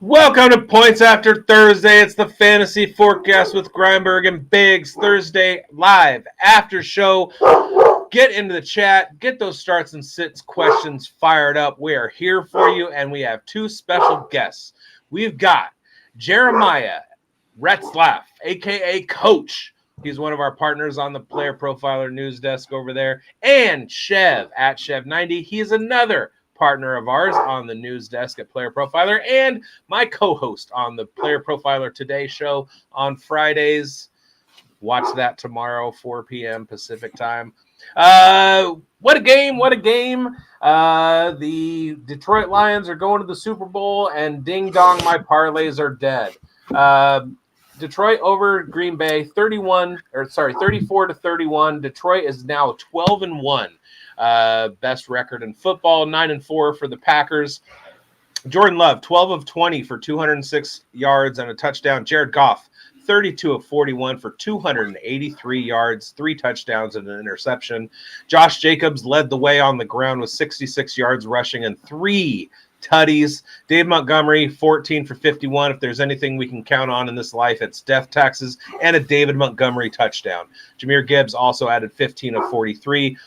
Welcome to Points After Thursday. It's the Fantasy Forecast with Grindberg and bigz. Thursday live after show. Get into the chat. Get those starts and sits questions fired up. We are here for you, and we have two special guests. We've got Jeremiah Retzlaff, a.k.a. Coach. He's one of our partners on the Player Profiler news desk over there. And Chev at Chev90. He's another partner of ours on the news desk at Player Profiler and my co-host on the Player Profiler Today show on Fridays. Watch that tomorrow, 4 p.m. Pacific time. What a game. The Detroit Lions are going to the Super Bowl, and ding dong, my parlays are dead. Detroit over Green Bay, 34-31. Detroit is now 12-1. Best record in football, 9-4 for the Packers. Jordan Love, 12 of 20 for 206 yards and a touchdown. Jared Goff, 32 of 41 for 283 yards, 3 touchdowns and an interception. Josh Jacobs led the way on the ground with 66 yards rushing and 3 tutties. Dave Montgomery, 14 for 51. If there's anything we can count on in this life, it's death taxes and a David Montgomery touchdown. Jahmyr Gibbs also added 15 of 43.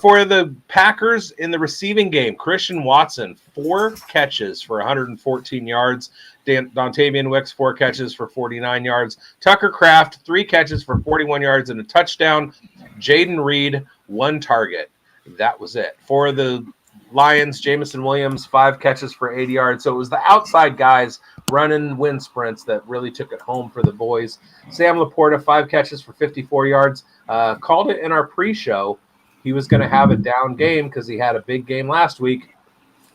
For the Packers in the receiving game, Christian Watson, 4 catches for 114 yards. Dontavian Wicks, 4 catches for 49 yards. Tucker Kraft, 3 catches for 41 yards and a touchdown. Jaden Reed, 1 target. That was it. For the Lions, Jamison Williams, 5 catches for 80 yards. So it was the outside guys running wind sprints that really took it home for the boys. Sam Laporta, 5 catches for 54 yards. Called it in our pre-show. He was going to have a down game because he had a big game last week,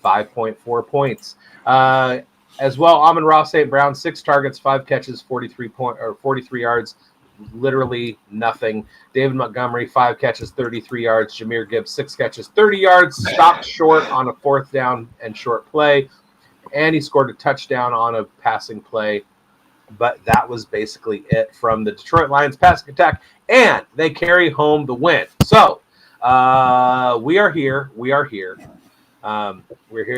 5.4 points. As well, Amon-Ra St. Brown, 6 targets, 5 catches, 43 yards, literally nothing. David Montgomery, 5 catches, 33 yards. Jahmyr Gibbs, 6 catches, 30 yards, stopped short on a 4th down and short play. And he scored a touchdown on a passing play. But that was basically it from the Detroit Lions passing attack. And they carry home the win. So, we are here. We're here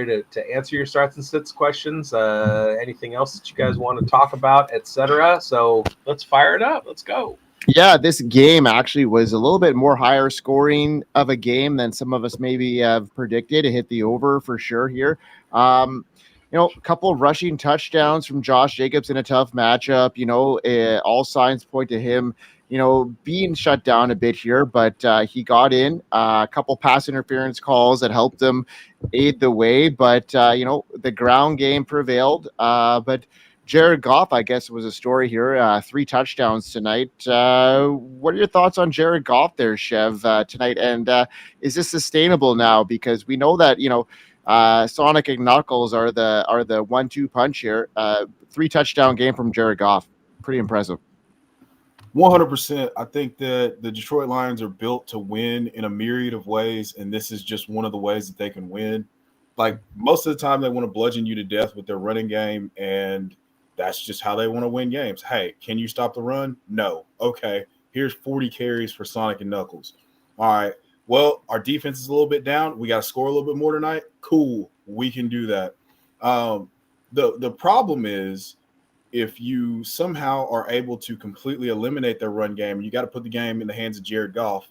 to answer your starts and sits questions. Anything else that you guys want to talk about, etc. So let's fire it up. Let's go. Yeah, this game actually was a little bit more higher scoring of a game than some of us maybe have predicted. It hit the over for sure here. A couple of rushing touchdowns from Josh Jacobs in a tough matchup. All signs point to him being shut down a bit here, but he got in a couple pass interference calls that helped him aid the way. But, the ground game prevailed. But Jared Goff, I guess, was a story here. 3 touchdowns tonight. What are your thoughts on Jared Goff there, Chev, tonight? And is this sustainable now? Because we know that, Sonic and Knuckles are the 1-2 punch here. 3 touchdown game from Jared Goff. Pretty impressive. 100%. I think that the Detroit Lions are built to win in a myriad of ways, and this is just one of the ways that they can win. Like, most of the time they want to bludgeon you to death with their running game, and that's just how they want to win games. Hey, can you stop the run? No. Okay, here's 40 carries for Sonic and Knuckles. All right, well, our defense is a little bit down. We got to score a little bit more tonight. Cool, we can do that. The problem is, if you somehow are able to completely eliminate their run game, you got to put the game in the hands of Jared Goff.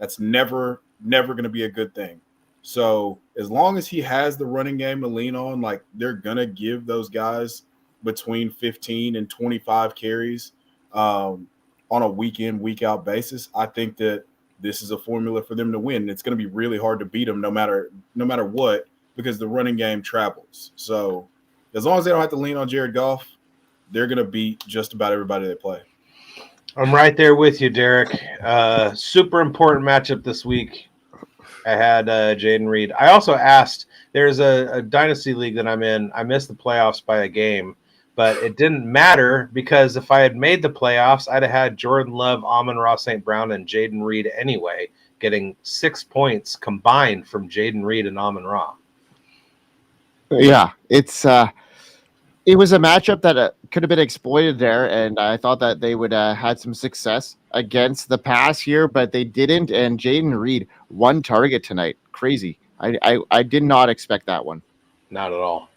That's never going to be a good thing. So as long as he has the running game to lean on, like, they're going to give those guys between 15 and 25 carries on a week in, week out basis. I think that this is a formula for them to win. It's going to be really hard to beat them no matter what, because the running game travels. So as long as they don't have to lean on Jared Goff, they're going to beat just about everybody they play. I'm right there with you, Derek. Super important matchup this week. I had Jaden Reed. I also asked, there's a dynasty league that I'm in. I missed the playoffs by a game, but it didn't matter because if I had made the playoffs, I'd have had Jordan Love, Amon-Ra St. Brown, and Jaden Reed anyway, getting 6 points combined from Jaden Reed and Amon-Ra. Yeah, it was a matchup that could have been exploited there, and I thought that they would had some success against the pass here, but they didn't. And Jaden Reed, 1 target tonight. Crazy. I did not expect that one. Not at all.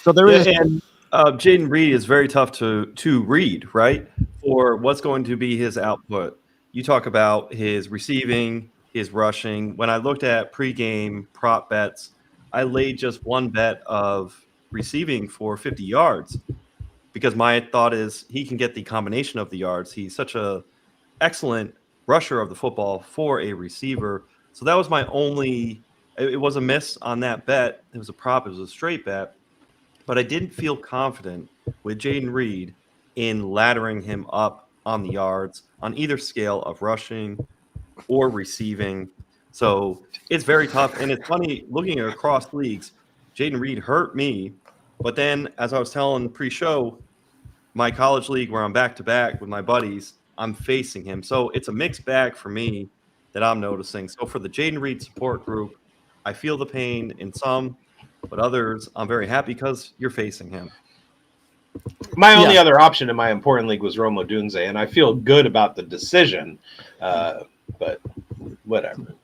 So there is. And Jaden Reed is very tough to read, right? For what's going to be his output. You talk about his receiving, his rushing. When I looked at pregame prop bets, I laid just one bet of receiving for 50 yards because my thought is he can get the combination of the yards. He's such a excellent rusher of the football for a receiver. So that was my only – it was a miss on that bet. It was a prop. It was a straight bet. But I didn't feel confident with Jaden Reed in laddering him up on the yards on either scale of rushing or receiving. So it's very tough. And it's funny looking across leagues, Jaden Reed hurt me. But then, as I was telling pre-show, my college league where I'm back-to-back with my buddies, I'm facing him. So it's a mixed bag for me that I'm noticing. So for the Jaden Reed support group, I feel the pain in some, but others, I'm very happy because you're facing him. My only other option in my important league was Romo Dunze, and I feel good about the decision, but whatever.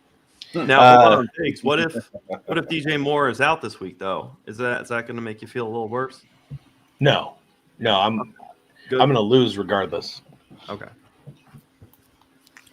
Now, bigz. What if DJ Moore is out this week, though? Is that going to make you feel a little worse? No, I'm going to lose regardless. Okay.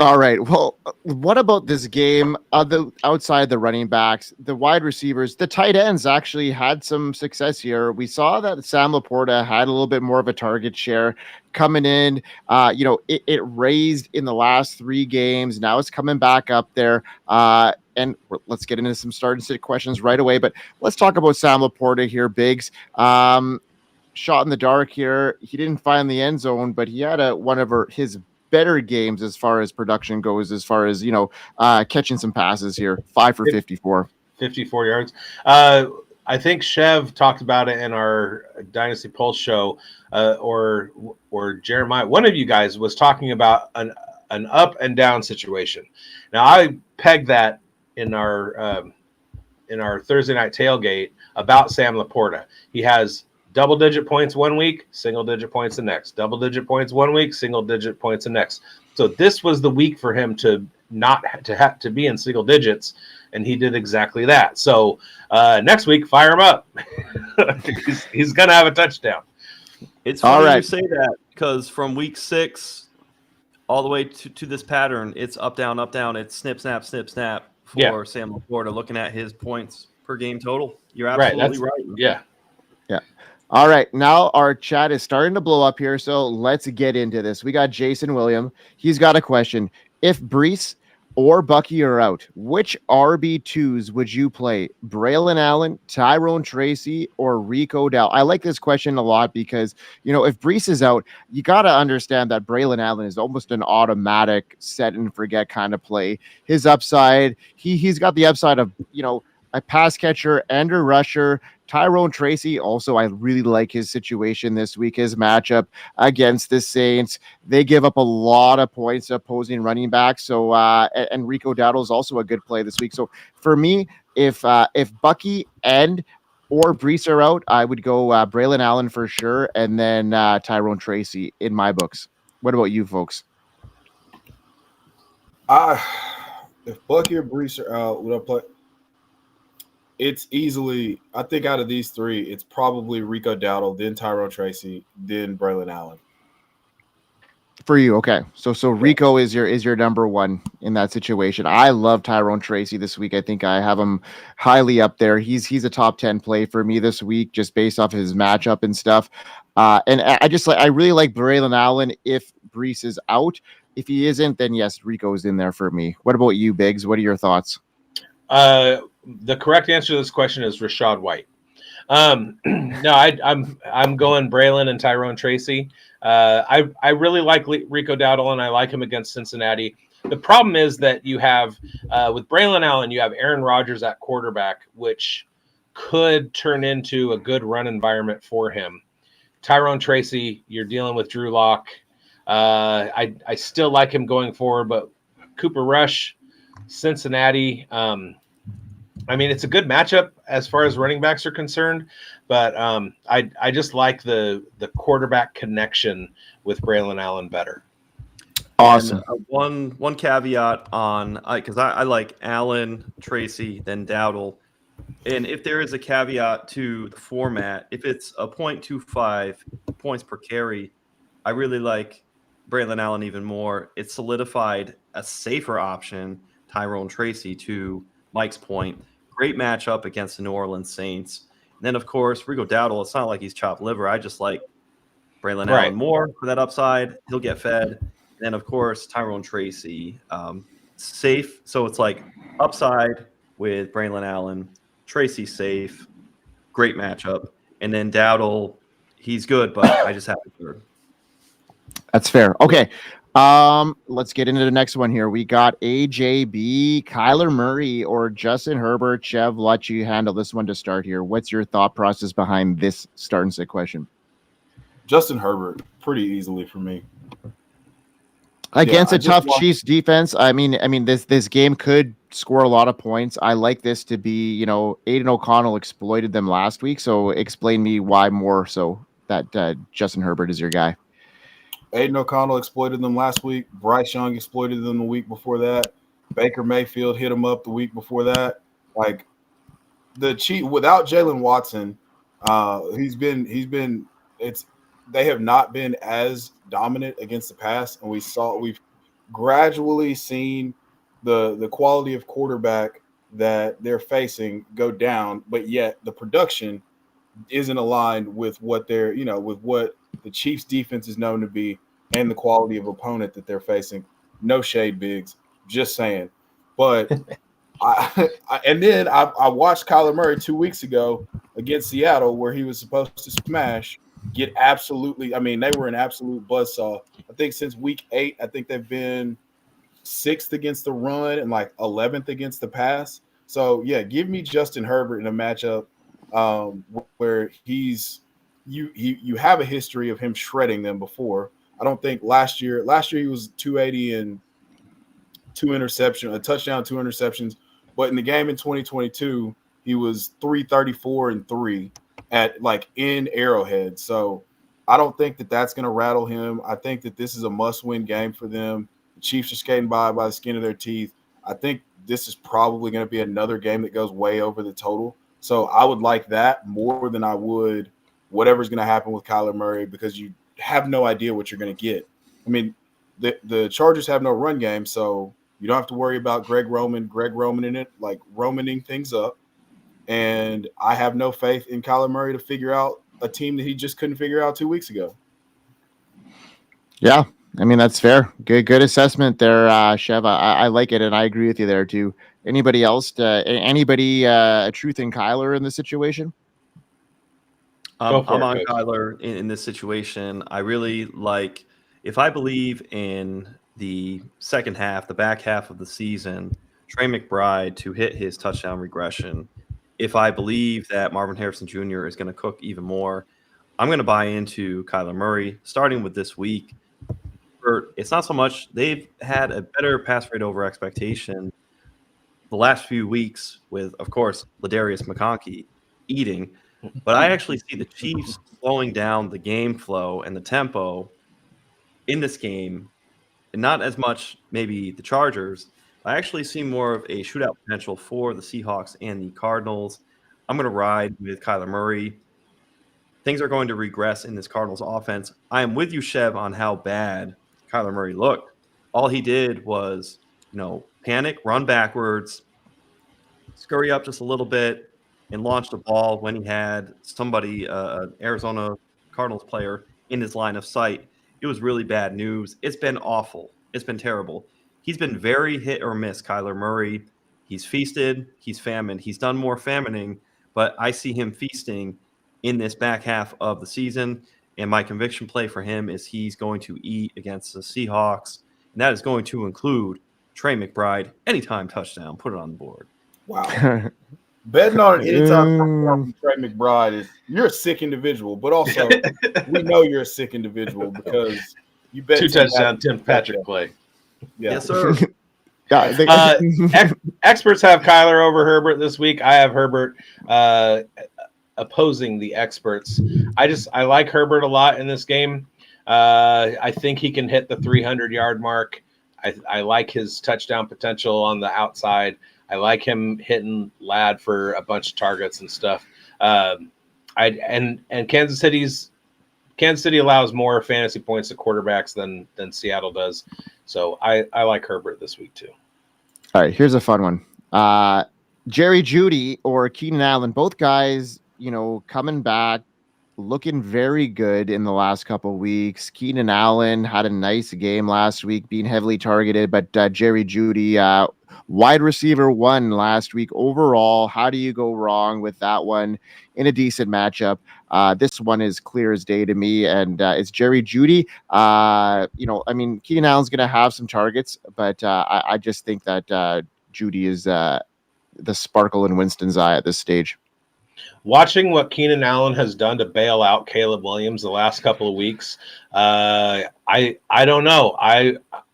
All right. Well, what about this game? Outside the running backs, the wide receivers, the tight ends actually had some success here. We saw that Sam Laporta had a little bit more of a target share coming in. It raised in the last 3 games. Now it's coming back up there. And let's get into some start and sit questions right away. But let's talk about Sam Laporta here, bigz. Shot in the dark here. He didn't find the end zone, but he had one of his better games as far as production goes, as far as, catching some passes here. 5 for 54. 54 yards. I think Chev talked about it in our Dynasty Pulse show, or Jeremiah. One of you guys was talking about an up and down situation. Now I pegged that in our Thursday night tailgate about Sam Laporta. He has double-digit points one week, single-digit points the next. Double-digit points one week, single-digit points the next. So this was the week for him to not have to be in single digits, and he did exactly that. So next week, fire him up. he's going to have a touchdown. It's funny you say that because from week 6 all the way to this pattern, it's up, down, up, down. It's snip, snap for Sam Laporta. Looking at his points per game total, you're absolutely right. Yeah. All right, now our chat is starting to blow up here, so let's get into this. We got Jason William. He's got a question. If Breece or Bucky are out, which RB2s would you play? Braylon Allen, Tyrone Tracy, or Rico Dowdle? I like this question a lot because, if Breece is out, you got to understand that Braylon Allen is almost an automatic set and forget kind of play. His upside, he's got the upside of, a pass catcher and a rusher. Tyrone Tracy, also, I really like his situation this week, his matchup against the Saints. They give up a lot of points opposing running backs. So, and Rico Dowdle is also a good play this week. So for me, if Bucky or Breece are out, I would go Braylon Allen for sure, and then Tyrone Tracy in my books. What about you folks? If Bucky or Breece are out, would I play? It's easily, I think out of these 3, it's probably Rico Dowdle, then Tyrone Tracy, then Braylon Allen. For you, okay. So Rico is your number 1 in that situation. I love Tyrone Tracy this week. I think I have him highly up there. He's a top 10 play for me this week, just based off his matchup and stuff. And I really like Braylon Allen if Breece is out. If he isn't, then yes, Rico is in there for me. What about you, bigz? What are your thoughts? The correct answer to this question is Rachaad White. No, I'm going Braylon and Tyrone Tracy. I really like Rico Dowdle, and I like him against Cincinnati. The problem is that you have with Braylon Allen, you have Aaron Rodgers at quarterback, which could turn into a good run environment for him. Tyrone Tracy, you're dealing with Drew Lock. I still like him going forward, but Cooper Rush, Cincinnati. It's a good matchup as far as running backs are concerned, but I just like the quarterback connection with Braylon Allen better. Awesome. And, one caveat on because I like Allen, Tracy, then Dowdle. And if there is a caveat to the format, if it's a 0.25 points per carry, I really like Braylon Allen even more. It solidified a safer option, Tyrone Tracy, to Mike's point. Great matchup against the New Orleans Saints. And then, of course, Rico Dowdle, it's not like he's chopped liver. I just like Braylon Allen more for that upside. He'll get fed. And then, of course, Tyrone Tracy, safe. So it's like upside with Braylon Allen. Tracy safe. Great matchup. And then Dowdle, he's good, but I just have to third. That's fair. Okay. Let's get into the next one here. We got AJB, Kyler Murray, or Justin Herbert. Chev, let you handle this one to start here. What's your thought process behind this start and sit question? Justin Herbert, pretty easily for me. Against a tough Chiefs defense, I mean, this game could score a lot of points. I like this to be, Aiden O'Connell exploited them last week, so explain me why more so that Justin Herbert is your guy. Aiden O'Connell exploited them last week. Bryce Young exploited them the week before that. Baker Mayfield hit him up the week before that. Like the Chiefs, without Jalen Watson, they have not been as dominant against the pass, and we've gradually seen the quality of quarterback that they're facing go down, but yet the production isn't aligned with what with what the Chiefs defense is known to be and the quality of opponent that they're facing. No shade, Biggs, just saying. But I watched Kyler Murray 2 weeks ago against Seattle, where he was supposed to smash, get absolutely. I mean, they were an absolute buzzsaw. I think since week 8, I think they've been 6th against the run and like 11th against the pass. So yeah, give me Justin Herbert in a matchup where you have a history of him shredding them before. I don't think last year he was 280 and a touchdown, 2 interceptions. But in the game in 2022, he was 334 and 3 in Arrowhead. So I don't think that that's going to rattle him. I think that this is a must-win game for them. The Chiefs are skating by the skin of their teeth. I think this is probably going to be another game that goes way over the total. So I would like that more than I would whatever's going to happen with Kyler Murray, because you have no idea what you're going to get. I mean, the Chargers have no run game, so you don't have to worry about Greg Roman in it, like Romaning things up. And I have no faith in Kyler Murray to figure out a team that he just couldn't figure out 2 weeks ago. Yeah, I mean, that's fair. Good assessment there, Chev. I like it, and I agree with you there too. Anybody else? Anybody truth in Kyler in this situation? I'm on Kyler in this situation. I really like, if I believe in the second half, the back half of the season, Trey McBride to hit his touchdown regression. If I believe that Marvin Harrison Jr. is going to cook even more, I'm going to buy into Kyler Murray, starting with this week. It's not so much they've had a better pass rate over expectation the last few weeks with, of course, Ladarius McConkey eating. But I actually see the Chiefs slowing down the game flow and the tempo in this game, and not as much maybe the Chargers. I actually see more of a shootout potential for the Seahawks and the Cardinals. I'm going to ride with Kyler Murray. Things are going to regress in this Cardinals offense. I am with you, Chev, on how bad Kyler Murray looked. All he did was, panic, run backwards, scurry up just a little bit, and launched a ball when he had somebody, Arizona Cardinals player, in his line of sight. It was really bad news. It's been awful. It's been terrible. He's been very hit or miss, Kyler Murray. He's feasted. He's famined. He's done more famining, but I see him feasting in this back half of the season. And my conviction play for him is he's going to eat against the Seahawks. And that is going to include Trey McBride. Anytime touchdown. Put it on the board. Wow. Betting on an anytime touchdown from Trey McBride you're a sick individual, but also we know you're a sick individual because you bet 2 touchdown Tim Patrick play. Yeah. Yes, sir. Experts have Kyler over Herbert this week. I have Herbert opposing the experts. I like Herbert a lot in this game. I think he can hit the 300-yard mark. I like his touchdown potential on the outside. I like him hitting Ladd for a bunch of targets and stuff. Kansas City allows more fantasy points to quarterbacks than Seattle does. So I like Herbert this week too. All right, here's a fun one. Jerry Jeudy or Keenan Allen, both guys, coming back, looking very good in the last couple of weeks. Keenan Allen had a nice game last week, being heavily targeted, but Jerry Jeudy, wide receiver 1 last week overall. How do you go wrong with that one in a decent matchup? This one is clear as day to me, and it's Jerry Jeudy. Keenan Allen's going to have some targets, but I just think that Jeudy is the sparkle in Winston's eye at this stage. Watching what Keenan Allen has done to bail out Caleb Williams the last couple of weeks, I don't know.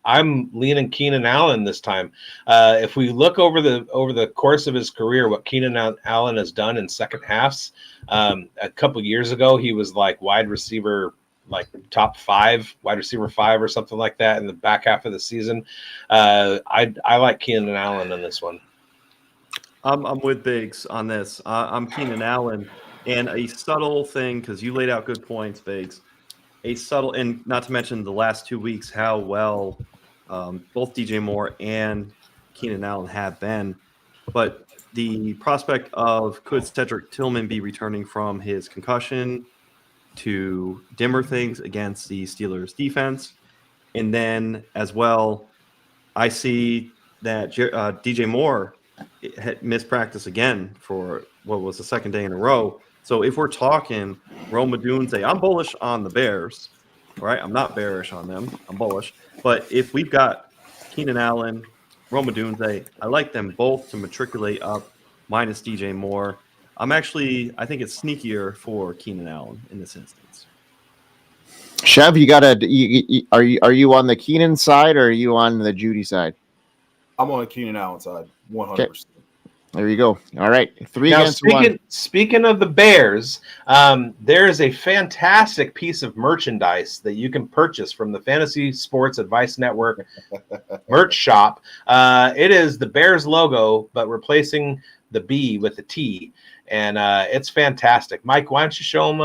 I'm leaning Keenan Allen this time. If we look over the course of his career, what Keenan Allen has done in second halves, a couple years ago he was like wide receiver, like top 5, wide receiver 5 or something like that in the back half of the season. I like Keenan Allen in this one. I'm with bigz on this. I'm Keenan Allen, and a subtle thing, because you laid out good points, bigz. A subtle, and not to mention the last 2 weeks, how well both DJ Moore and Keenan Allen have been. But the prospect of could Cedric Tillman be returning from his concussion to dimmer things against the Steelers defense, and then as well, I see that DJ Moore had missed practice again for what was the second day in a row. So if we're talking Rome Odunze, I'm bullish on the Bears, right? I'm not bearish on them. I'm bullish. But if we've got Keenan Allen, Rome Odunze, I like them both to matriculate up minus DJ Moore. I think it's sneakier for Keenan Allen in this instance. Chev, are you on the Keenan side or are you on the Jeudy side? I'm on the Keenan Allen side, 100%. Okay. There you go. All right. 3 now, against 1. Speaking of the Bears, there is a fantastic piece of merchandise that you can purchase from the Fantasy Sports Advice Network merch shop. It is the Bears logo, but replacing the B with the T. And it's fantastic. Mike, why don't you show them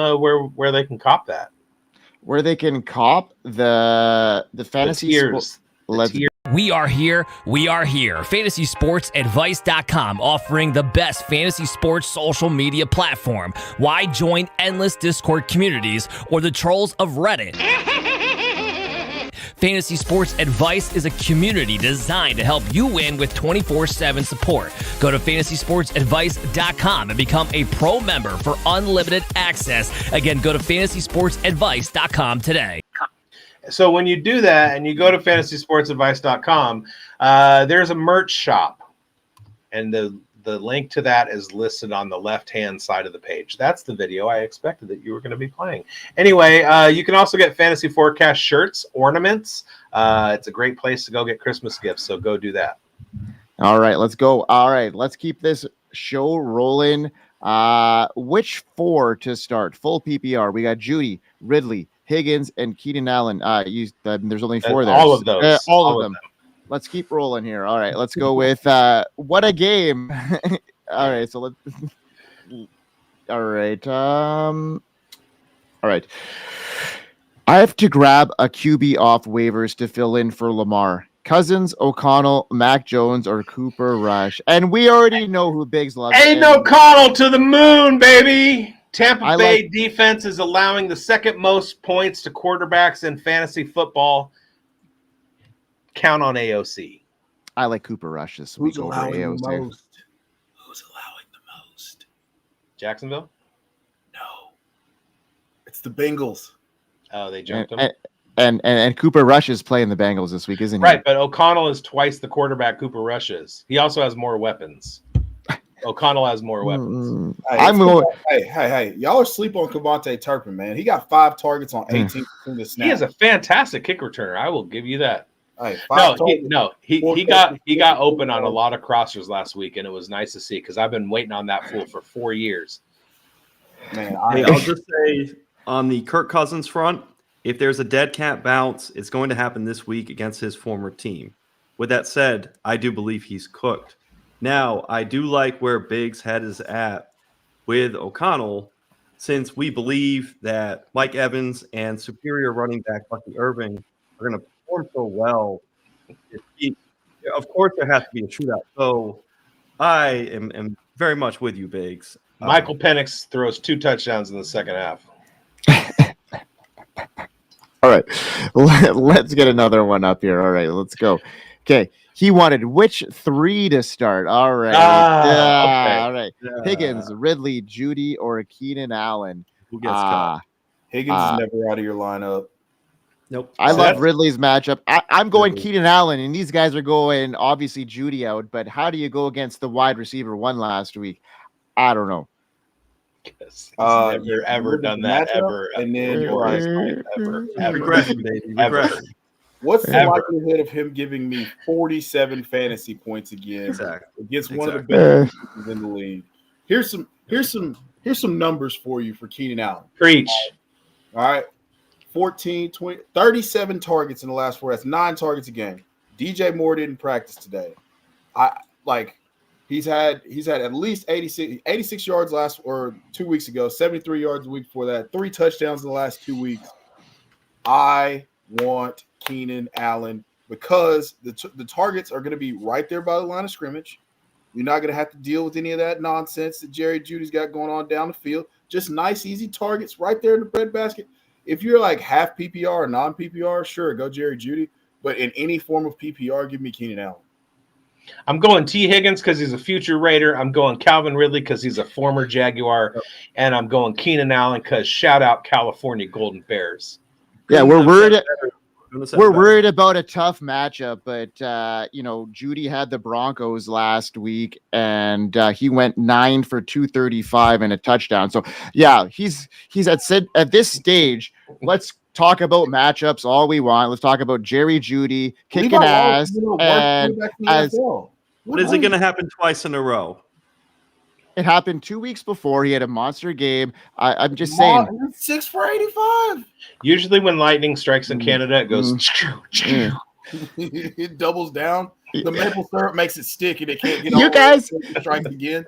where they can cop that? Where they can cop the Fantasy tiers. We are here. FantasySportsAdvice.com, offering the best fantasy sports social media platform. Why join endless Discord communities or the trolls of Reddit? Fantasy Sports Advice is a community designed to help you win with 24/7 support. Go to FantasySportsAdvice.com and become a pro member for unlimited access. Again, go to FantasySportsAdvice.com today. So when you do that and you go to FantasySportsAdvice.com, there's a merch shop, and the link to that is listed on the left-hand side of the page. That's the video I expected that you were going to be playing. Anyway, you can also get Fantasy Forecast shirts, ornaments. It's a great place to go get Christmas gifts, so go do that. All right, let's go. All right, let's keep this show rolling. Which 4 to start? Full PPR. We got Jeudy, Ridley, Higgins, and Keenan Allen. There's only 4 there. All of those. All of them. Let's keep rolling here. All right, let's go with what a game. All right, so let's. All right. All right. I have to grab a QB off waivers to fill in for Lamar. Cousins, O'Connell, Mac Jones, or Cooper Rush. And we already know who Biggs loves. Ain't no O'Connell to the moon, baby. Tampa Bay defense is allowing the second most points to quarterbacks in fantasy football. Count on AOC. I like Cooper Rush this week over AOC. Who's allowing the most? Jacksonville? No. It's the Bengals. Oh, they jumped him. And Cooper Rush is playing the Bengals this week, isn't he? Right, but O'Connell is twice the quarterback Cooper Rush is. He also has more weapons. O'Connell has more weapons. Hey, y'all are sleep on Kavontae Turpin, man. He got 5 targets on 18% of the snap. He is a fantastic kick returner. I will give you that. Hey, he got open on a lot of crossers last week, and it was nice to see because I've been waiting on that fool for 4 years. Man, I'll just say on the Kirk Cousins front, if there's a dead cat bounce, it's going to happen this week against his former team. With that said, I do believe he's cooked. Now, I do like where bigz head is at with O'Connell, since we believe that Mike Evans and superior running back Bucky Irving are going to perform so well this week. Of course, there has to be a shootout. So I am very much with you, bigz. Michael Penix throws 2 touchdowns in the second half. All right, let's get another one up here. All right, let's go. Okay, he wanted which 3 to start. All right, okay. All right. Higgins, Ridley, Judy, or Keenan Allen. Who gets cut? Higgins is never out of your lineup. Nope. I So love that's- Ridley's matchup. I'm going Ridley. Keenan Allen, and these guys are going obviously Judy out. But how do you go against the wide receiver one last week? I don't know. He's You never ever look at done the that matchup, ever. and then before you're his life, ever. Regression, baby. Ever. Regression. What's the Ever. likelihood of him giving me 47 fantasy points again Exactly. against one of the Exactly. best defenses in the league? Here's some numbers for you for Keenan Allen. Preach. All right. 14, 20, 37 targets in the last 4. That's 9 targets a game. DJ Moore didn't practice today. He's had at least 86 yards last or 2 weeks ago, 73 yards a week before that, 3 touchdowns in the last 2 weeks. I want Keenan Allen because the targets are going to be right there by the line of scrimmage. You're not going to have to deal with any of that nonsense that Jerry Judy's got going on down the field. Just nice, easy targets right there in the breadbasket. If you're like half PPR or non-PPR, sure, go Jerry Judy. But in any form of PPR, give me Keenan Allen. I'm going T. Higgins because he's a future Raider. I'm going Calvin Ridley because he's a former Jaguar. And I'm going Keenan Allen because shout out California Golden Bears. Yeah, we're worried. Couldn't have said We're it better. worried about a tough matchup, but Judy had the Broncos last week, and he went 9 for 235 and a touchdown. So yeah, he's at this stage. Let's talk about matchups all we want. Let's talk about Jerry Judy kicking Levi Wallace ass, is the worst and quarterback in the as NFL. What is it going to happen twice in a row? it happened 2 weeks before. He had a monster game. I'm just saying. 6 for 85. Usually when lightning strikes in Canada, it goes. It doubles down. The maple syrup makes it stick, and it can't get You all the way guys- to strike again.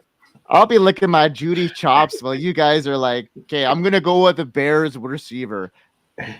I'll be licking my Judy chops while you guys are like, okay, I'm gonna go with the Bears receiver.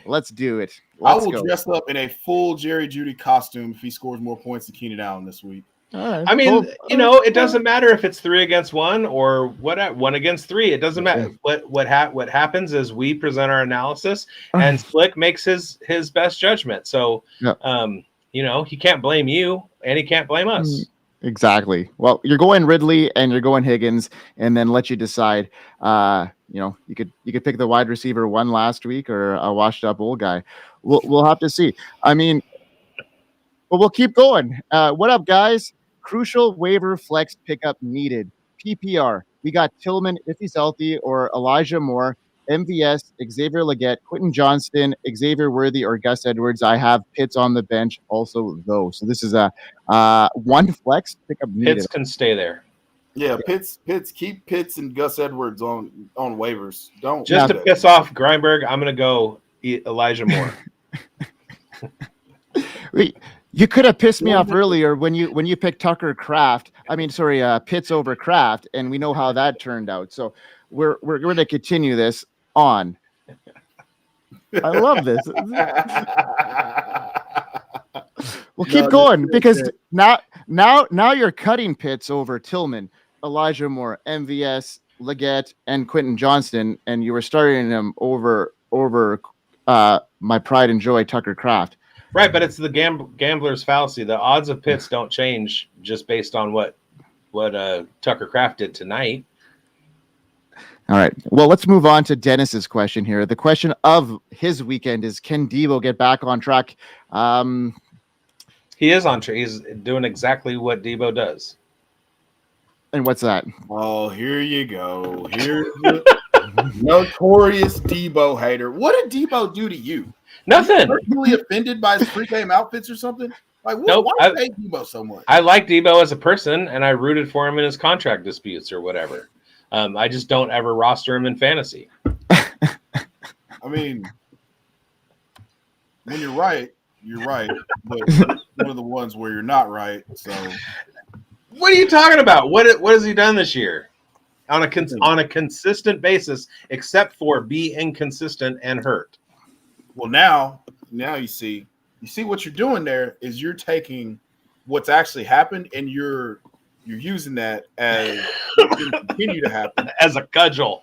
Let's do it. Let's I will go. dress up in a full Jerry Judy costume if he scores more points than Keenan Allen this week. All right. I mean, Well, it doesn't matter if it's 3 against 1 or 1 against 3. It doesn't matter. What happens is we present our analysis, and Slick makes his best judgment. So, Yeah. he can't blame you, and he can't blame us. Exactly. Well, you're going Ridley and you're going Higgins, and then let you decide. You could pick the wide receiver one last week or a washed up old guy. We'll have to see. I mean, but we'll keep going. What up, guys? Crucial waiver flex pickup needed. PPR. We got Tillman if he's healthy, or Elijah Moore, MVS, Xavier Legette, Quentin Johnston, Xavier Worthy, or Gus Edwards. I have Pitts on the bench also, though. So this is a one flex pickup needed. Pitts can stay there. Yeah, Pitts, keep Pitts and Gus Edwards on waivers. Don't Just do to that. piss off Grindberg, I'm going to go Elijah Moore. Wait, you could have pissed me off earlier when you picked Tucker Kraft. Pitts over Kraft, and we know how that turned out. So we're going to continue this on. I love this. We'll keep going because now you're cutting Pitts over Tillman, Elijah Moore, MVS, Legette, and Quentin Johnston, and you were starting him over my pride and joy, Tucker Kraft. Right, but it's the gambler's fallacy. The odds of Pitts don't change just based on what Tucker Kraft did tonight. All right. Well, let's move on to Dennis's question here. The question of his weekend is, can Deebo get back on track? He is on track. He's doing exactly what Deebo does. And what's that? Oh, here you go. Here's the notorious Debo hater. What did Debo do to you? Nothing. Are you really offended by his pre-game outfits or something? Like, Nope, why do you hate Debo so much? I like Deebo as a person, and I rooted for him in his contract disputes or whatever. I just don't ever roster him in fantasy. I mean, when you're right, but it's one of the ones where you're not right. So What are you talking about? What has he done this year on a consistent basis, except for be inconsistent and hurt? Well, now you see what you're doing there is you're taking what's actually happened and you're using that as what's going to continue to happen as a cudgel,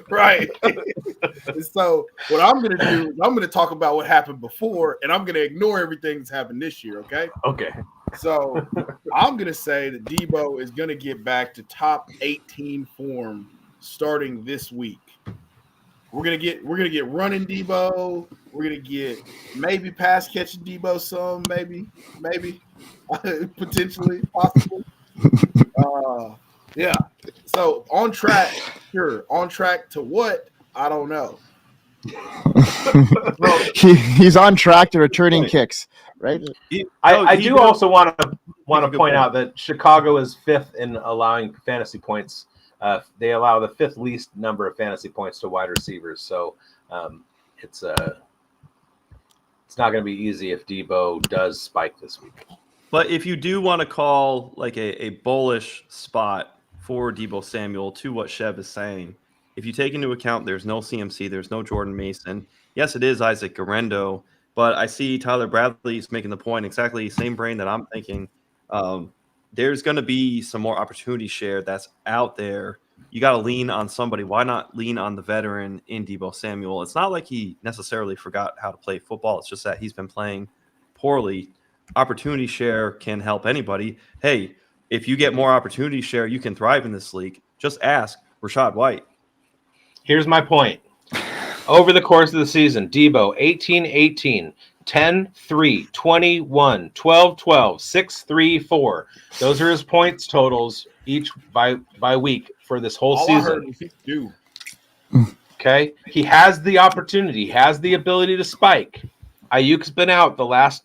right? And so what I'm going to do is I'm going to talk about what happened before, and I'm going to ignore everything that's happened this year. Okay. Okay. So I'm going to say that Debo is going to get back to top 18 form starting this week. We're gonna get running Debo. We're gonna get maybe pass catching Debo some, maybe potentially possible. Yeah. So on track, sure. On track to what? I don't know. He's on track to returning kicks, right? I do also want to point out that Chicago is 5th in allowing fantasy points. They allow the 5th least number of fantasy points to wide receivers. So it's not going to be easy if Debo does spike this week. But if you do want to call like a bullish spot for Debo Samuel to what Chev is saying, if you take into account there's no CMC, there's no Jordan Mason. Yes, it is Isaac Garendo, but I see Tyler Bradley's making the point, exactly same brain that I'm thinking. There's going to be some more opportunity share that's out there. You got to lean on somebody. Why not lean on the veteran in Debo Samuel? It's not like he necessarily forgot how to play football. It's just that he's been playing poorly. Opportunity share can help anybody. Hey, if you get more opportunity share, you can thrive in this league. Just ask Rachaad White. Here's my point. Over the course of the season, Debo 18-18, 10-3, 21, 12-12, 6-3-4. Those are his points totals each by week for this whole All season. I heard was he do. Okay, he has the opportunity, he has the ability to spike. Ayuk's been out the last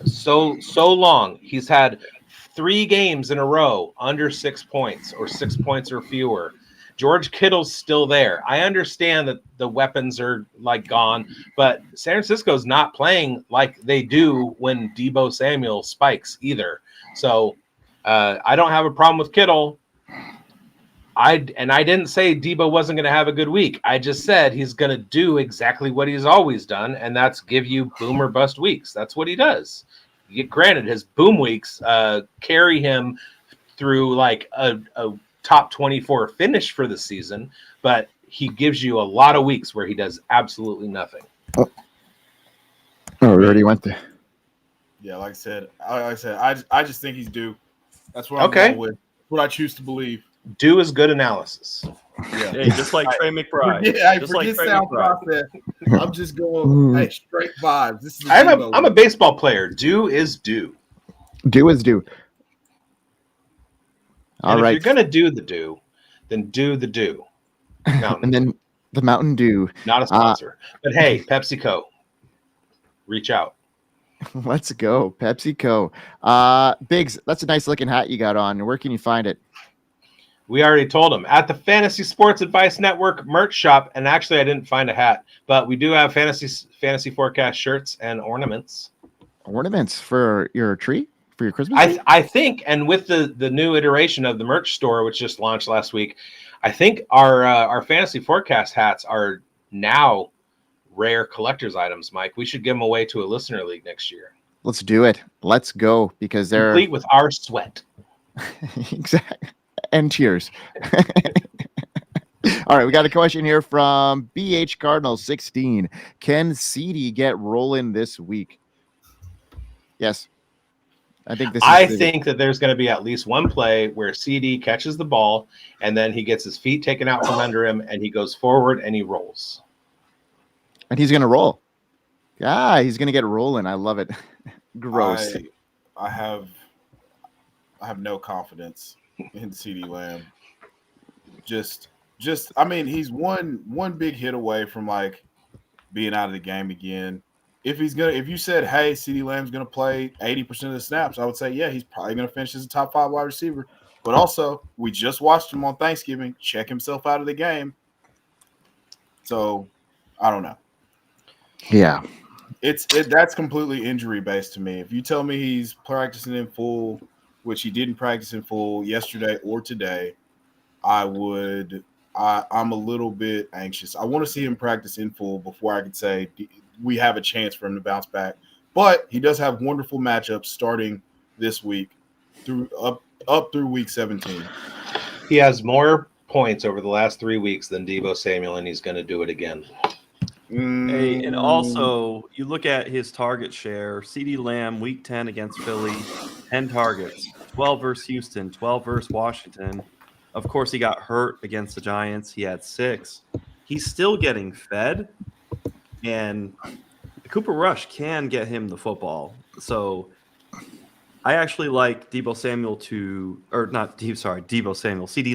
so long. He's had 3 games in a row under 6 points or 6 points or fewer. George Kittle's still there. I understand that the weapons are like gone, but San Francisco's not playing like they do when Debo Samuel spikes either. So I don't have a problem with Kittle. I didn't say Debo wasn't going to have a good week. I just said he's going to do exactly what he's always done, and that's give you boom or bust weeks. That's what he does. Granted, his boom weeks carry him through like a top 24 finish for the season, but he gives you a lot of weeks where he does absolutely nothing. Oh, we already went there. Yeah, like I said, I just think he's due. That's what I'm going with. What I choose to believe. Do is good analysis. Yeah, Hey, just like Trey McBride. Yeah, I just forget like Trey sound McBride. process. I'm just going, hey, straight vibes. This is I'm a baseball player. Do is do. Do is do. All and right. if you're going to do the do, then do the do. And then the Mountain Dew. Not a sponsor. But hey, PepsiCo, reach out. Let's go. PepsiCo. Bigz, that's a nice looking hat you got on. Where can you find it? We already told him at the Fantasy Sports Advice Network merch shop. And actually, I didn't find a hat, but we do have fantasy forecast shirts and ornaments. Ornaments for your tree? For your Christmas tree? I think, and with the new iteration of the merch store, which just launched last week, I think our fantasy forecast hats are now rare collector's items, Mike. We should give them away to a listener league next year. Let's do it. Let's go, because they're complete with our sweat. Exactly. And tears. All right, we got a question here from BH Cardinal 16. Can CD get rolling this week? Yes. I think that there's going to be at least one play where CD catches the ball and then he gets his feet taken out from under him and he goes forward and he rolls. And he's going to roll. Yeah, he's going to get rolling. I love it. Gross. I have no confidence in CD Lamb. Just I mean, he's one big hit away from like being out of the game again. If you said, hey, CD Lamb's gonna play 80% of the snaps, I would say, yeah, he's probably gonna finish as a top 5 wide receiver. But also, we just watched him on Thanksgiving check himself out of the game. So I don't know. Yeah. That's completely injury based to me. If you tell me he's practicing in full, which he didn't practice in full yesterday or today, I'm a little bit anxious. I want to see him practice in full before I could say we have a chance for him to bounce back. But he does have wonderful matchups starting this week up through week 17. He has more points over the last 3 weeks than Deebo Samuel, and he's going to do it again. Hey, and also, you look at his target share. CeeDee Lamb, week 10 against Philly, 10 targets, 12 versus Houston, 12 versus Washington. Of course, he got hurt against the Giants. He had 6. He's still getting fed, and Cooper Rush can get him the football. So I actually like CeeDee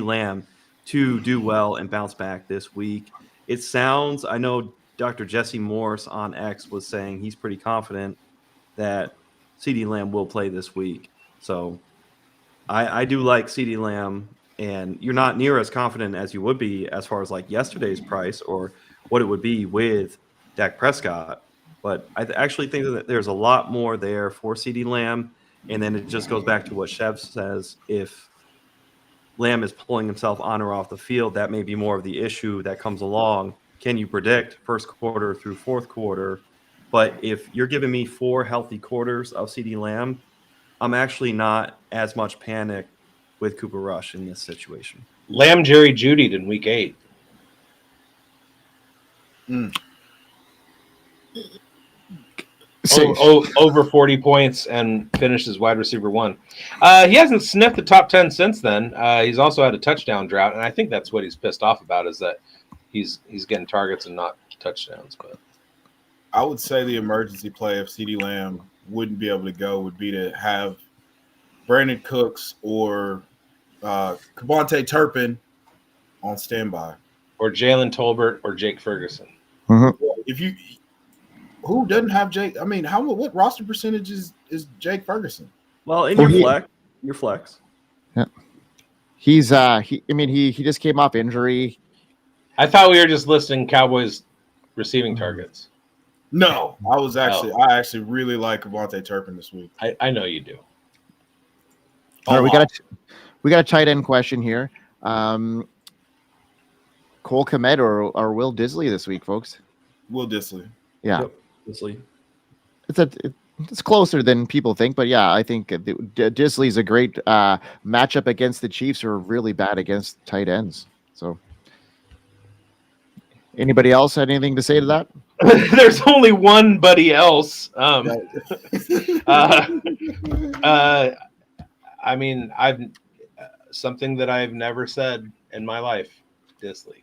Lamb to do well and bounce back this week. It sounds, I know Dr. Jesse Morse on X was saying he's pretty confident that CeeDee Lamb will play this week. So I do like CeeDee Lamb, and you're not near as confident as you would be as far as like yesterday's price or what it would be with Dak Prescott. But I actually think that there's a lot more there for CeeDee Lamb. And then it just goes back to what Chev says. If Lamb is pulling himself on or off the field, that may be more of the issue that comes along. Can you predict first quarter through fourth quarter? But if you're giving me 4 healthy quarters of CeeDee Lamb, I'm actually not as much panic with Cooper Rush in this situation. Lamb Jerry Jeudy'd in week 8. Over 40 points and finished as wide receiver 1. He hasn't sniffed the top 10 since then. He's also had a touchdown drought, and I think that's what he's pissed off about, is that he's getting targets and not touchdowns. But I would say the emergency play if CeeDee Lamb wouldn't be able to go would be to have Brandon Cooks or Kevontae Turpin on standby, or Jalen Tolbert or Jake Ferguson. Mm-hmm. Who doesn't have Jake? I mean, what roster percentage is Jake Ferguson? Well, in your flex. Yeah. He's he just came off injury. I thought we were just listing Cowboys receiving targets. No, I actually really like Kevontae Turpin this week. I know you do. All right, we got a tight end question here. Cole Kmet or Will Disley this week, folks? Will Disley. Yeah. Yep. Disley. It's closer than people think, but yeah, I think Disley's a great matchup against the Chiefs, who are really bad against tight ends. So, anybody else had anything to say to that? There's only one buddy else. I mean, I've something that I've never said in my life. Disley.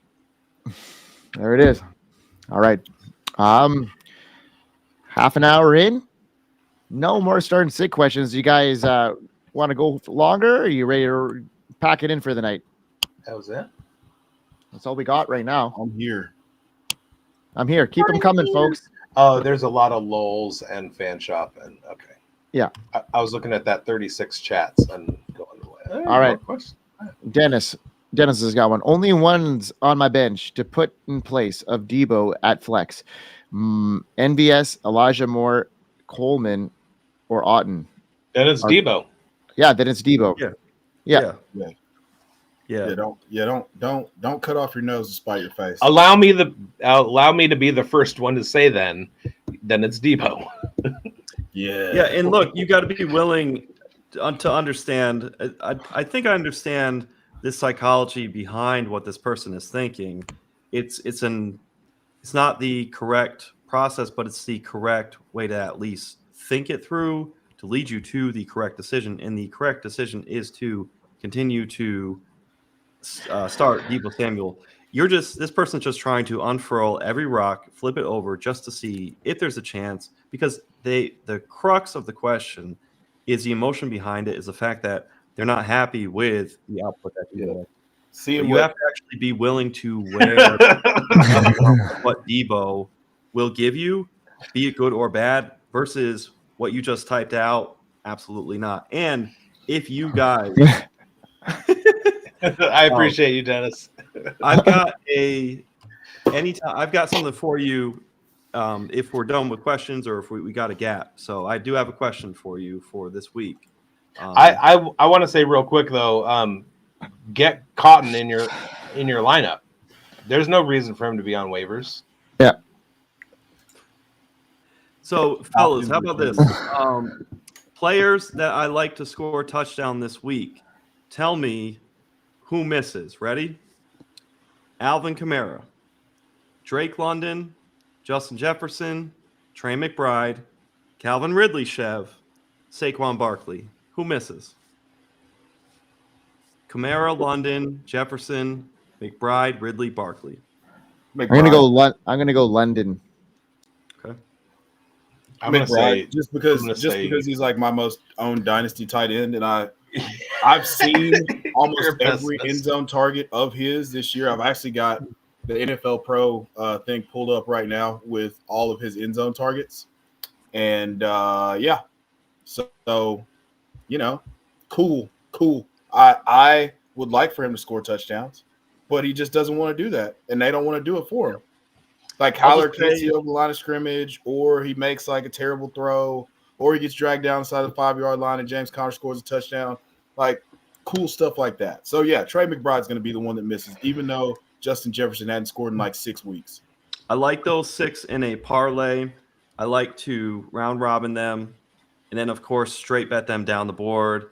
There it is. All right. Half an hour in. No more start and sit questions. You guys want to go longer? Or are you ready to pack it in for the night? That was it. That's all we got right now. I'm here. Keep them coming, folks. Oh, there's a lot of lulls and fan shop, and okay. Yeah. I was looking at that 36 chats and going away. All right. Dennis has got one. Only ones on my bench to put in place of Deebo at flex. NVS, Elijah Moore, Coleman, or Otten. Then it's Deebo. Yeah, then it's Deebo. Yeah. Don't cut off your nose to spite your face. Allow me to be the first one to say then it's Deebo. Yeah, and look, you got to be willing to understand. I think I understand this psychology behind what this person is thinking. It's not the correct process, but it's the correct way to at least think it through to lead you to the correct decision. And the correct decision is to continue to start Deebo Samuel. This person's just trying to unfurl every rock, flip it over just to see if there's a chance, because the crux of the question is the emotion behind it, is the fact that they're not happy with the output that you get. You have to actually be willing to wear what Deebo will give you, be it good or bad, versus what you just typed out. Absolutely not. And if you guys, I appreciate you, Dennis. I've got something for you. If we're done with questions or if we got a gap. So I do have a question for you for this week. I want to say real quick though, get Cotton in your lineup. There's no reason for him to be on waivers. Yeah. So, fellas, how about this? Players that I like to score a touchdown this week. Tell me who misses. Ready? Alvin Kamara, Drake London, Justin Jefferson, Trey McBride, Calvin Ridley, Saquon Barkley. Who misses? Kamara, London, Jefferson, McBride, Ridley, Barkley. I'm gonna go London. Okay. I'm gonna say just because he's like my most owned dynasty tight end, and I've seen almost every end zone target of his this year. I've actually got the NFL Pro thing pulled up right now with all of his end zone targets, and so cool. I would like for him to score touchdowns, but he just doesn't want to do that, and they don't want to do it for him. Like Kyler can't see over the line of scrimmage, or he makes like a terrible throw, or he gets dragged down inside the 5-yard line and James Conner scores a touchdown. Like cool stuff like that. So yeah, Trey McBride's going to be the one that misses, even though Justin Jefferson hadn't scored in like 6 weeks. I like those 6 in a parlay. I like to round robin them, and then of course straight bet them down the board.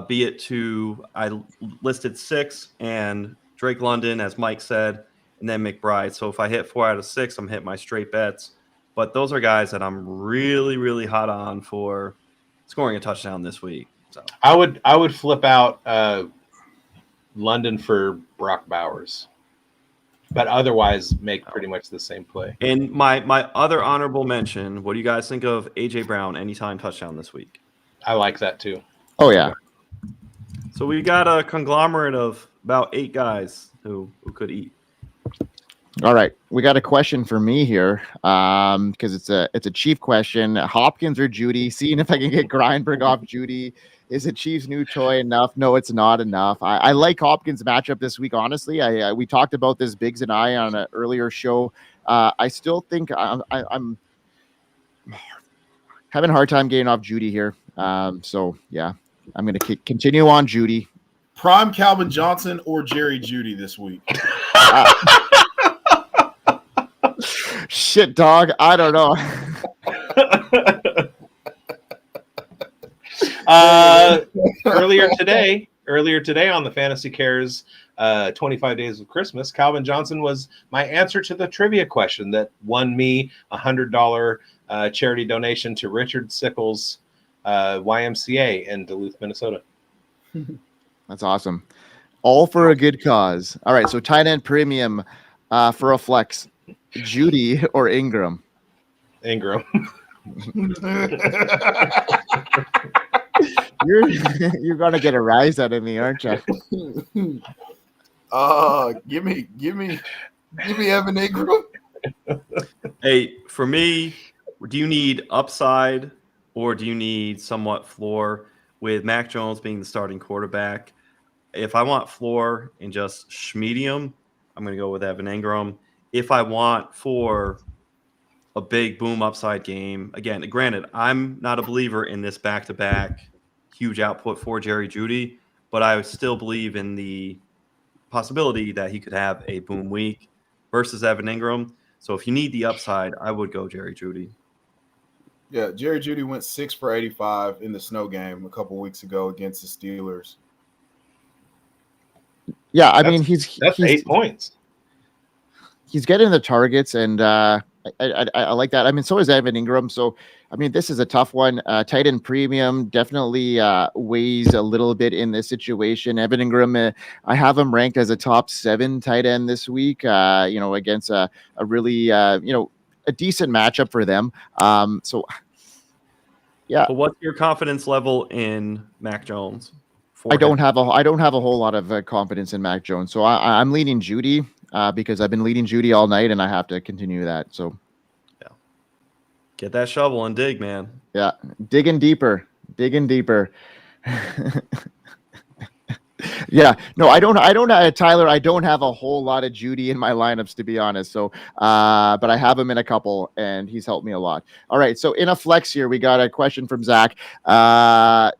Be it to I listed 6 and Drake London, as Mike said, and then McBride. So if I hit 4 out of 6, I'm hitting my straight bets. But those are guys that I'm really, really hot on for scoring a touchdown this week. So I would flip out London for Brock Bowers, but otherwise make pretty much the same play. And my other honorable mention, what do you guys think of A.J. Brown anytime touchdown this week? I like that too. Oh, yeah. So we got a conglomerate of about 8 guys who could eat. All right, we got a question for me here because it's a Chief question. Hopkins or Judy? Seeing if I can get Grindberg off Judy. Is a Chiefs new toy enough? No, it's not enough. I like Hopkins' matchup this week. Honestly, we talked about this bigz and I on an earlier show. I still think I'm having a hard time getting off Judy here. So yeah, I'm going to continue on Judy. Prime Calvin Johnson or Jerry Jeudy this week? Shit, dog. I don't know. Earlier today on the Fantasy Cares 25 Days of Christmas, Calvin Johnson was my answer to the trivia question that won me $100 charity donation to Richard Sickles YMCA in Duluth, Minnesota. That's awesome. All for a good cause. All right, so tight end premium for a flex. Judy or Ingram? Ingram. You're gonna get a rise out of me, aren't you? Give me Evan Ingram. Hey, for me, do you need upside or do you need somewhat floor? With Mac Jones being the starting quarterback, if I want floor and just schmedium, I'm going to go with Evan Ingram. If I want for a big boom upside game, again, granted, I'm not a believer in this back-to-back huge output for Jerry Jeudy, but I still believe in the possibility that he could have a boom week versus Evan Ingram. So if you need the upside, I would go Jerry Jeudy. Yeah, Jerry Jeudy went 6 for 85 in the snow game a couple weeks ago against the Steelers. Yeah, I mean he's 8 points. He's getting the targets, and I like that. I mean, so is Evan Ingram. So I mean, this is a tough one. Tight end premium definitely weighs a little bit in this situation. Evan Ingram, I have him ranked as a top 7 tight end this week. Against a really a decent matchup for them. So yeah. But what's your confidence level in Mac Jones? I don't have a whole lot of confidence in Mac Jones. So I'm leaning Judy because I've been leading Judy all night and I have to continue that. So yeah. Get that shovel and dig, man. Yeah. Digging deeper. Yeah, no, I don't, Tyler, I don't have a whole lot of Judy in my lineups, to be honest. So, but I have him in a couple, and he's helped me a lot. All right, so in a flex here, we got a question from Zach.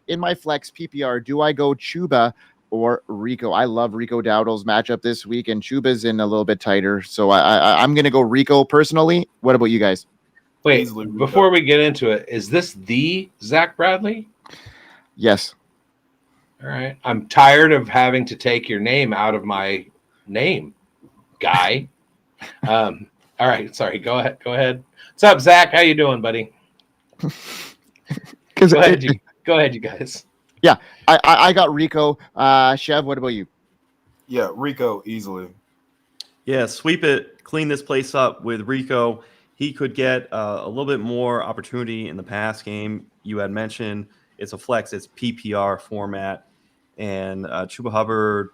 In my flex PPR, do I go Chuba or Rico? I love Rico Dowdle's matchup this week, and Chuba's in a little bit tighter. So I'm going to go Rico personally. What about you guys? Wait, Easily Rico. before we get into it, is this the Zach Bradley? Yes. All right. I'm tired of having to take your name out of my name, guy. All right. Sorry. Go ahead. What's up, Zach? How you doing, buddy? Go ahead, you guys. Yeah, I got Rico. Chev, what about you? Yeah, Rico easily. Yeah, sweep it, clean this place up with Rico. He could get a little bit more opportunity in the pass game. You had mentioned it's a flex, it's PPR format. And Chuba Hubbard,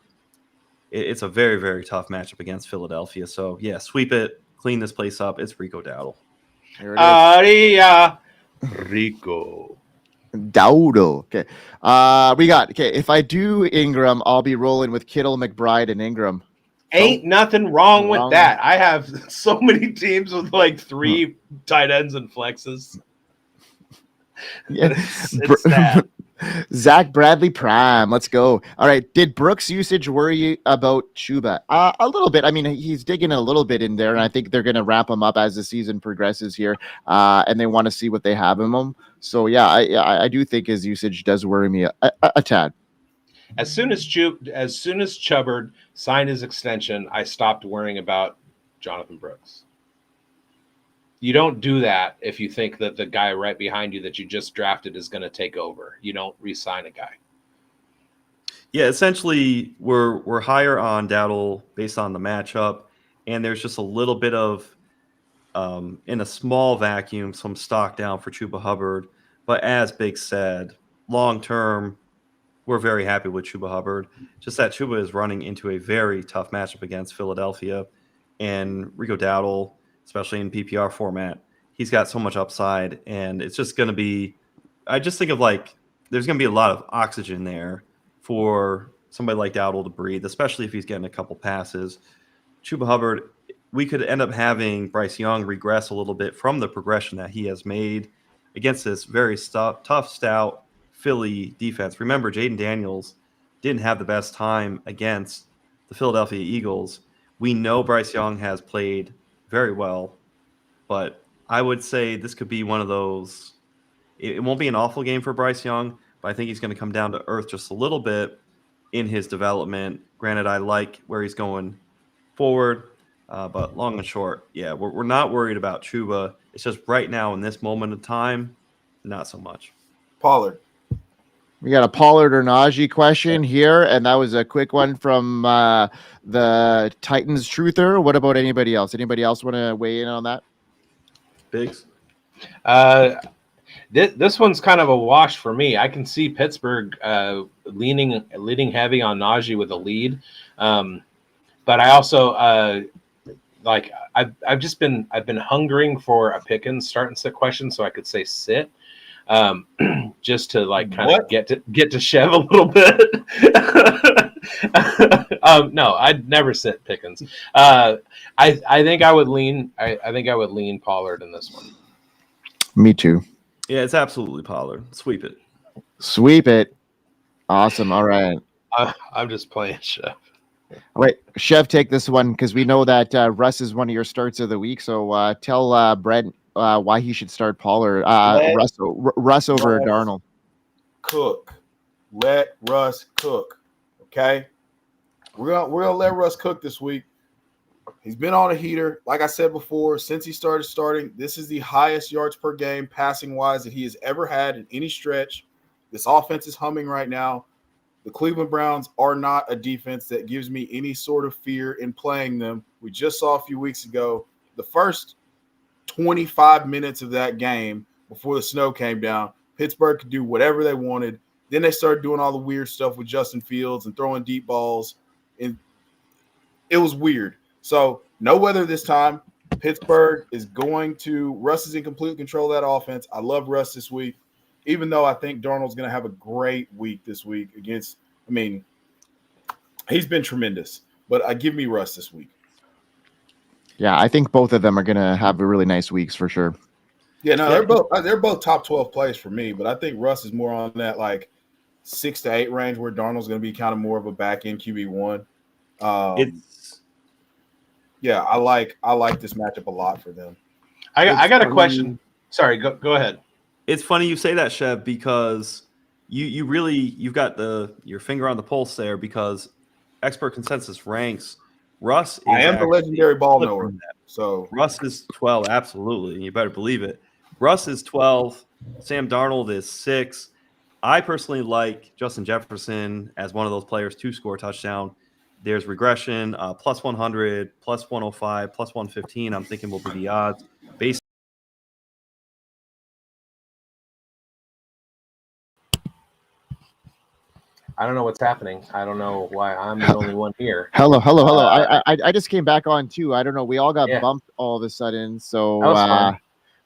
it's a very, very tough matchup against Philadelphia. So, yeah, sweep it, clean this place up. It's Rico Dowdle. Here it is. Rico Dowdle. Okay. If I do Ingram, I'll be rolling with Kittle, McBride, and Ingram. Ain't nothing wrong with that. I have so many teams with like 3 tight ends and flexes. Yeah. It's sad. Zach Bradley Prime. Let's go. All right. Did Brooks' usage worry you about Chuba? A little bit. I mean, he's digging a little bit in there, and I think they're going to wrap him up as the season progresses here, and they want to see what they have in him. So, yeah, I do think his usage does worry me a tad. As soon as Chubbard signed his extension, I stopped worrying about Jonathan Brooks. You don't do that if you think that the guy right behind you that you just drafted is going to take over. You don't re-sign a guy. Yeah, essentially, we're higher on Dowdle based on the matchup, and there's just a little bit of, in a small vacuum, some stock down for Chuba Hubbard. But as bigz said, long term, we're very happy with Chuba Hubbard. Just that Chuba is running into a very tough matchup against Philadelphia, and Rico Dowdle, especially in PPR format, he's got so much upside, and it's just going to be – I just think of like there's going to be a lot of oxygen there for somebody like Dowdle to breathe, especially if he's getting a couple passes. Chuba Hubbard, we could end up having Bryce Young regress a little bit from the progression that he has made against this very tough, stout Philly defense. Remember, Jaden Daniels didn't have the best time against the Philadelphia Eagles. We know Bryce Young has played very well, but I would say this could be one of those. It won't be an awful game for Bryce Young, but I think he's going to come down to earth just a little bit in his development. Granted, I like where he's going forward, but long and short, yeah, we're not worried about Chuba. It's just right now in this moment of time, not so much. Pollard. We got a Pollard or Najee question here, and that was a quick one from the Titans Truther. What about anybody else? Anybody else want to weigh in on that? Bigz? This one's kind of a wash for me. I can see Pittsburgh leaning heavy on Najee with a lead, but I also I've been hungering for a Pickens start and sit question so I could say sit. Just to like kind of get to Chev a little bit. No, I'd never sit Pickens. I think I would lean. I think I would lean Pollard in this one. Me too. Yeah, it's absolutely Pollard. Sweep it. Sweep it. Awesome. All right. I'm just playing Chev. All right, Chev, take this one because we know that Russ is one of your starts of the week. So tell Brent why he should start Pollard. Russ over Darnold. Cook. Let Russ cook. Okay? We're gonna let Russ cook this week. He's been on a heater. Like I said before, since he started starting, this is the highest yards per game passing-wise that he has ever had in any stretch. This offense is humming right now. The Cleveland Browns are not a defense that gives me any sort of fear in playing them. We just saw a few weeks ago the first 25 minutes of that game before the snow came down. Pittsburgh could do whatever they wanted. Then they started doing all the weird stuff with Justin Fields and throwing deep balls. And it was weird. So no weather this time. Pittsburgh is Russ is in complete control of that offense. I love Russ this week, even though I think Darnold's going to have a great week this week against, He's been tremendous. But give me Russ this week. Yeah, I think both of them are going to have a really nice weeks for sure. Yeah, no, they're both top 12 plays for me, but I think Russ is more on that like 6 to 8 range where Darnold's going to be kind of more of a back end QB1. Yeah, I like this matchup a lot for them. I got a question. Sorry, go ahead. It's funny you say that, Chev, because you've got your finger on the pulse there, because expert consensus ranks Russ. I am the legendary ball knower. So Russ is 12, absolutely. You better believe it. Russ is 12. Sam Darnold is 6. I personally like Justin Jefferson as one of those players to score a touchdown. There's regression, plus 100, plus 105, plus 115. I'm thinking will be the odds. Based I don't know what's happening. I don't know why I'm the only one here. Hello. I just came back on too. I don't know. We all got bumped all of a sudden, so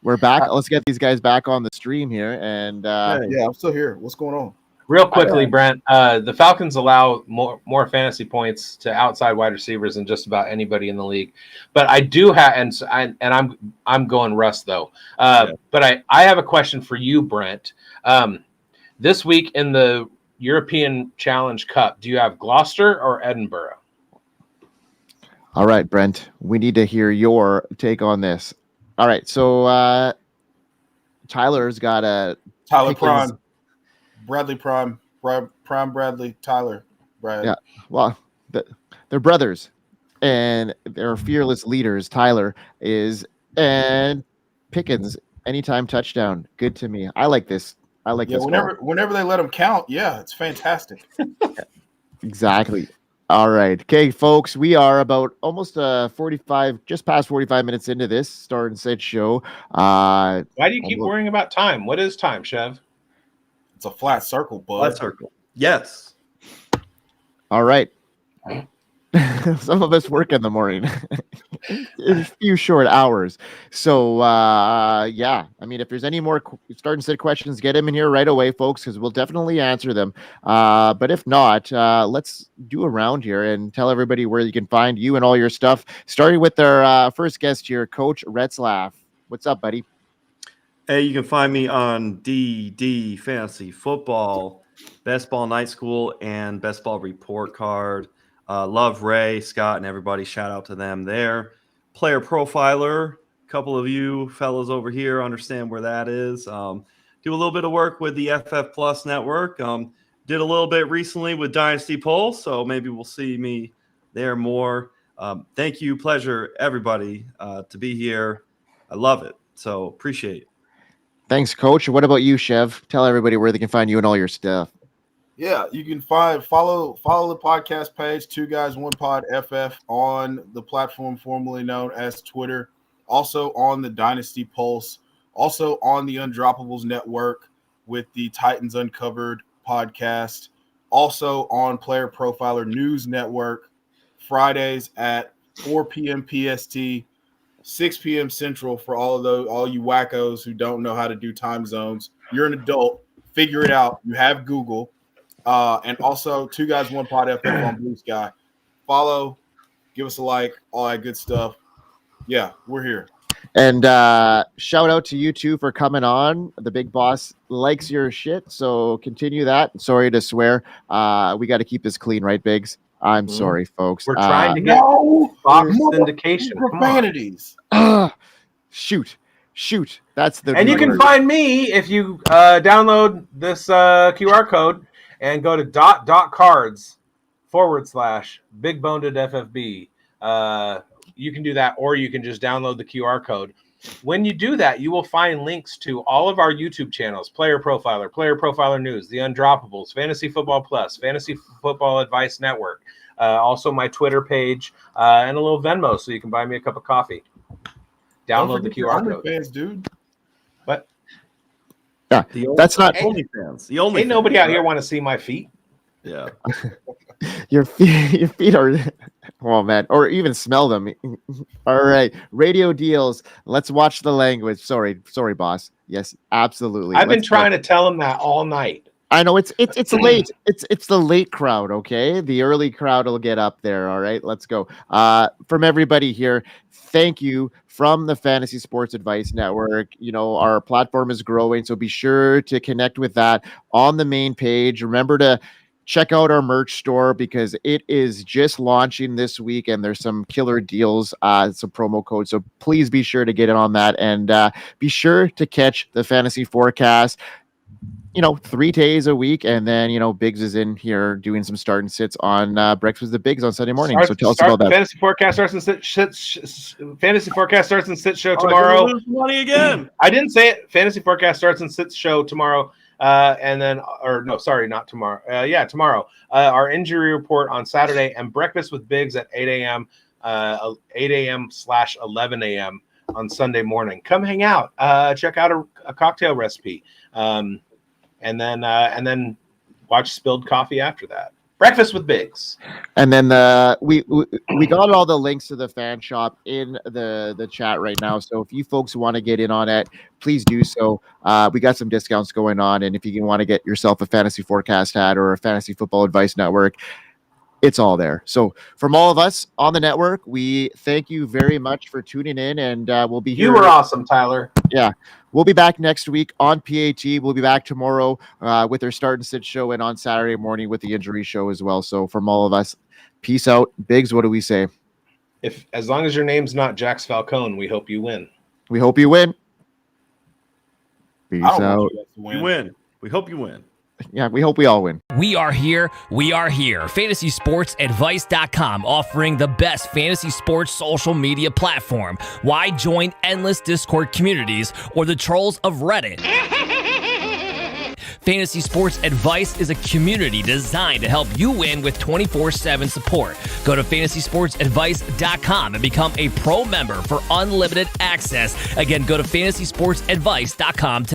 we're back. Let's get these guys back on the stream here. And yeah, I'm still here. What's going on? Real quickly, Brent, the Falcons allow more fantasy points to outside wide receivers than just about anybody in the league. But I do have, and I'm going Russ though. But I have a question for you, Brent. This week in the European Challenge Cup, do you have Gloucester or Edinburgh? All right, Brent, we need to hear your take on this. All right, so Tyler's got a Tyler Prime, Bradley Prime, Bradley, Tyler, Brad. Yeah, well, they're brothers, and they're fearless leaders. Tyler is, and Pickens, anytime touchdown, good to me. I like this. I like this. Whenever they let them count, it's fantastic. Exactly. All right. Okay, folks, we are about almost 45, just past 45 minutes into this Start and Sit show. Why do you keep worrying about time? What is time, Chev? It's a flat circle, bud. Flat circle. Yes. All right. Some of us work in the morning. A few short hours. So, yeah. I mean, if there's any more Start and Sit questions, get them in here right away, folks, because we'll definitely answer them. But if not, let's do a round here and tell everybody where you can find you and all your stuff. Starting with our first guest here, Coach Retzlaff. What's up, buddy? Hey, you can find me on DD Fantasy Football, Best Ball Night School, and Best Ball Report Card. Love Ray, Scott, and everybody. Shout out to them there. Player Profiler. A couple of you fellows over here understand where that is. Do a little bit of work with the FF Plus network. Did a little bit recently with Dynasty Pulse, so maybe we'll see me there more. Thank you. Pleasure, everybody, to be here. I love it. So appreciate it. Thanks, Coach. What about you, Chev? Tell everybody where they can find you and all your stuff. Yeah, you can follow the podcast page, 2 Guys 1 Pod FF, on the platform formerly known as Twitter, also on the Dynasty Pulse, also on the Undroppables Network with the Titans Uncovered podcast, also on Player Profiler News Network, Fridays at 4 p.m. PST, 6 p.m. Central for all you wackos who don't know how to do time zones. You're an adult, figure it out. You have Google. And also 2 Guys 1 Pod FF on Blue Sky. Follow, give us a like, all that good stuff. Yeah, we're here. And shout out to you two for coming on. The big boss likes your shit, so continue that. Sorry to swear. We got to keep this clean, right, Biggs? I'm sorry, folks. We're trying to get Fox syndication. Profanities. Shoot. That's the. And you can find me if you download this QR code and go to .cards/bigbonedFFB. You can do that, or you can just download the QR code. When you do that, you will find links to all of our YouTube channels: Player Profiler News, The Undroppables, Fantasy Football Plus, Fantasy Football Advice Network, also my Twitter page, and a little Venmo so you can buy me a cup of coffee. Download the QR code. Fans, dude. What? Yeah, that's not OnlyFans. The Ain't nobody out here want to see my feet. Yeah. Your feet are, oh man, or even smell them. All right, radio deals. Let's watch the language. Sorry, boss. Yes, absolutely. I've been trying to tell him that all night. I know it's late. It's the late crowd, okay? The early crowd will get up there. All right, let's go. From everybody here, thank you from the Fantasy Sports Advice Network. You know, our platform is growing, so be sure to connect with that on the main page. Remember to check out our merch store because it is just launching this week and there's some killer deals, some promo codes. So please be sure to get in on that and be sure to catch the fantasy forecast, 3 days a week. And then, bigz is in here doing some start and sits on Breakfast with the Bigz on Sunday morning. So tell us about that. Fantasy forecast starts and sit show tomorrow. Money again. I didn't say it. Fantasy forecast starts and sits show tomorrow. Not tomorrow. Tomorrow. Our injury report on Saturday and Breakfast with Bigz at 8 a.m. 8 a.m/11 a.m. on Sunday morning. Come hang out. Check out a cocktail recipe. And then watch Spilled Coffee after that. Breakfast with Bigz. And then we got all the links to the fan shop in the chat right now. So if you folks want to get in on it, please do so. We got some discounts going on. And if you want to get yourself a fantasy forecast hat or a fantasy football advice network, it's all there. So from all of us on the network, we thank you very much for tuning in, and we'll be here. You were awesome, Tyler. Yeah. We'll be back next week on PAT. We'll be back tomorrow with our start and sit show, and on Saturday morning with the injury show as well. So from all of us, peace out. Bigz, what do we say? As long as your name's not Jax Falcone, we hope you win. We hope you win. Peace out. We win. We hope you win. Yeah, we hope we all win. We are here. FantasySportsAdvice.com, offering the best fantasy sports social media platform. Why join endless Discord communities or the trolls of Reddit? Fantasy Sports Advice is a community designed to help you win with 24/7 support. Go to FantasySportsAdvice.com and become a pro member for unlimited access. Again, go to FantasySportsAdvice.com.